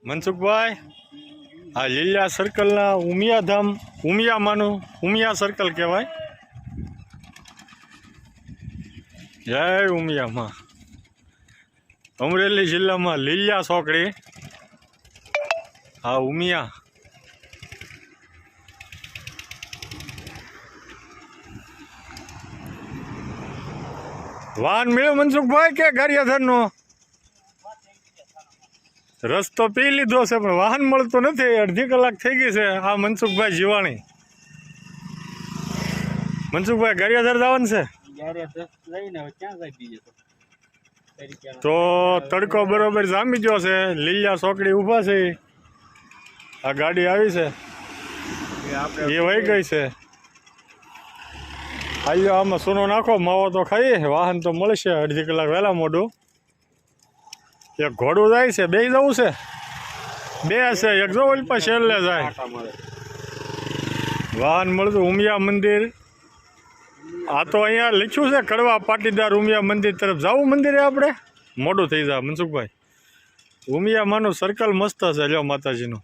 મનસુખભાઈ, આ લીલા સર્કલના ઉમિયાધામ ઉમિયામાંનું ઉમિયા સર્કલ કહેવાય. જય ઉમિયામાં. અમરેલી જિલ્લામાં લીલા ચોકડી આ ઉમિયા. વાહન મળ્યો મનસુખભાઈ કે ગારિયાધરનો? રસ્તો પી લીધો છે પણ વાહન મળતું નથી. અડધી કલાક થઈ ગઈ છે. આ મનસુખભાઈ જીવાણી. મનસુખભાઈ ગારિયાધર જવાનું છે તો તડકો બરોબર જામી ગયો છે. લીલા ચોકડી ઊભા છે. આ ગાડી આવી છે એ વહી ગઈ છે. આયો આમાં સોનો નાખો, માવો તો ખાઈએ. વાહન તો મળશે અડધી કલાક વહેલા મોડું. એક ઘોડું જાય છે, બે જવું છે, બે છે. એક જો ઓલ પર છેલ્લે જાય વાહન મળતું. ઉમિયા મંદિર આ તો અહીંયા લખ્યું છે કડવા પાટીદાર ઉમિયા મંદિર તરફ જવું. મંદિરે આપણે મોડું થઈ જાય મનસુખભાઈ. ઉમિયા માનું સર્કલ મસ્ત છે લ્યો માતાજીનું.